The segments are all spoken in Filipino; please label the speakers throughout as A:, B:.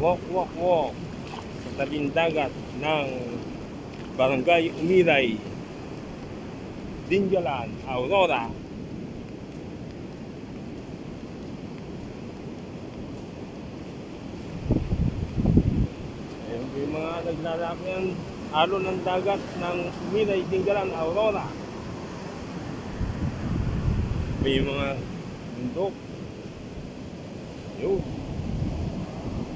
A: Walk, walk, walk sa tabing dagat ng Barangay Umiray, Dingalan, Aurora. Ayan po yung mga naglalakyan alon ng dagat ng Umiray, Dingalan, Aurora. May mga bundok. Yun.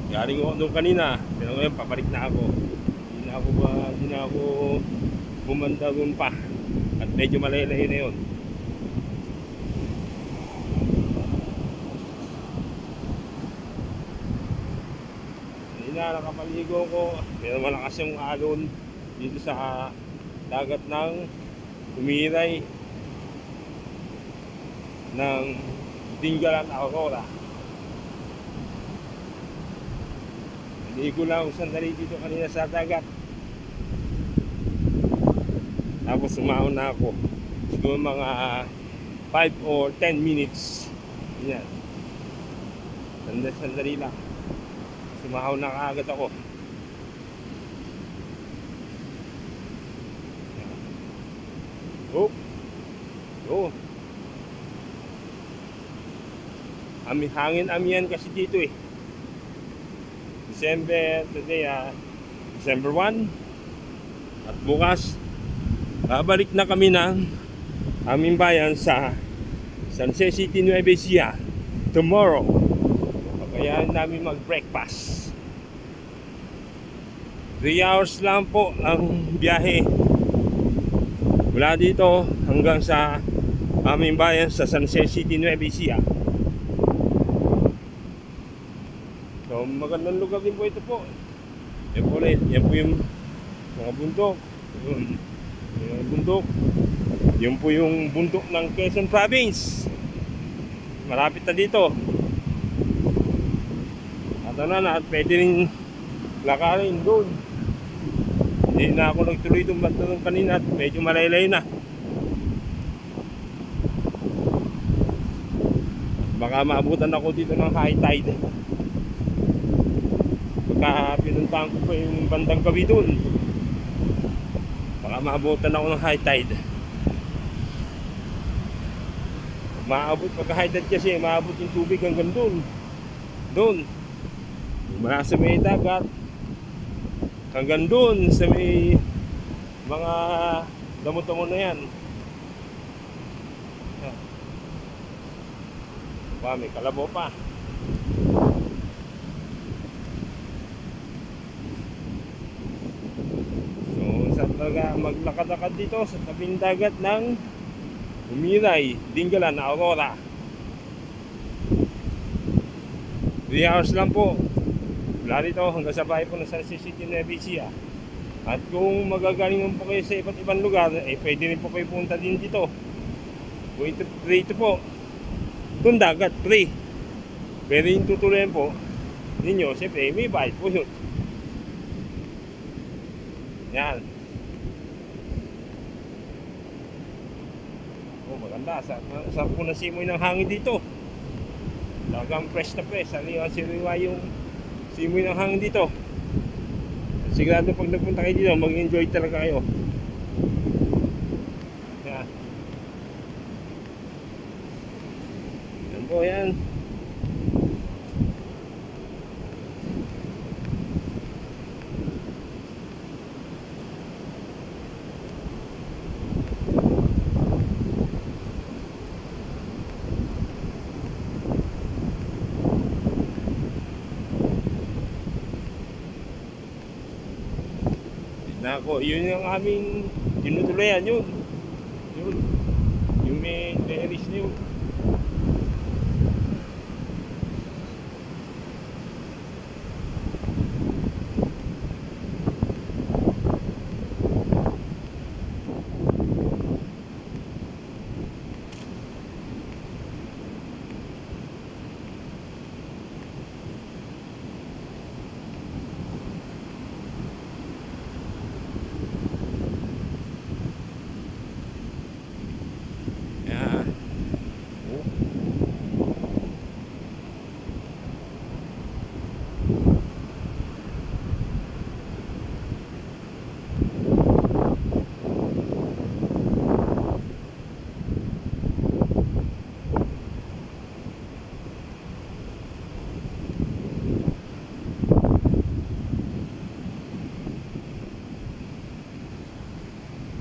A: Galing ako doon kanina, pero ngayon pabalik na ako. Hindi na ako bumanda doon pa. At medyo malay-lay na yun. Hindi na nakapaligo ko, pero malakas yung alon dito sa dagat ng Umiray ng Dingalan, Aurora. Ligo lang ako sandali dito kanina sa dagat. Tapos sumahon na ako. Siguro mga 5 or 10 minutes. Yan. Sandali lang. Sumahon na kaagad ako. Oh. Oh. Hangin amihan kasi dito eh. Today December 1. At bukas babalik na kami ng aming bayan sa San Jose City, Nueva Ecija tomorrow. Kaya namin mag-breakfast. 3 hours lang po ang biyahe mula dito hanggang sa aming bayan sa San Jose City, Nueva Ecija. So, magandang lugar din po ito po. Yan po yung mga bundok. Yung bundok. Yan po yung bundok ng Quezon Province. Malapit na dito. At pwede rin lakarin doon. Hindi na ako nagtuloy itong banda ng kanina at medyo malaylay na. Baka maabutan ako dito ng high tide. Pagka pinuntahan ko pa yung bandang gabi doon, baka maabutan ako ng high tide. Maabot pagka high tide kasi maabot yung tubig hanggang doon mula sa may dagat hanggang doon sa may mga damo-damo na yan. May kalabaw pa. Maglakad-lakad dito sa tabing dagat ng Umiray, Dingalan, Aurora. 3 hours lang po mula dito hanggang sa bahay po ng San Jose City, Nueva Ecija. At kung magagaling po kayo sa iba't ibang lugar, pwede rin po kayo punta din dito. Dito po itong dagat, free. Pero yung tutuloyan po ninyo, siyempre may bayad po yun. Yan. Maganda, sa po na simoy ng hangin dito. Talagang fresh na fresh. Sariwa yung simoy ng hangin dito. Sigurado pag nagpunta kayo dito, mag-enjoy talaga kayo. Yan. Yan po yan. Nako, yun yung aming tinutuloyan yun.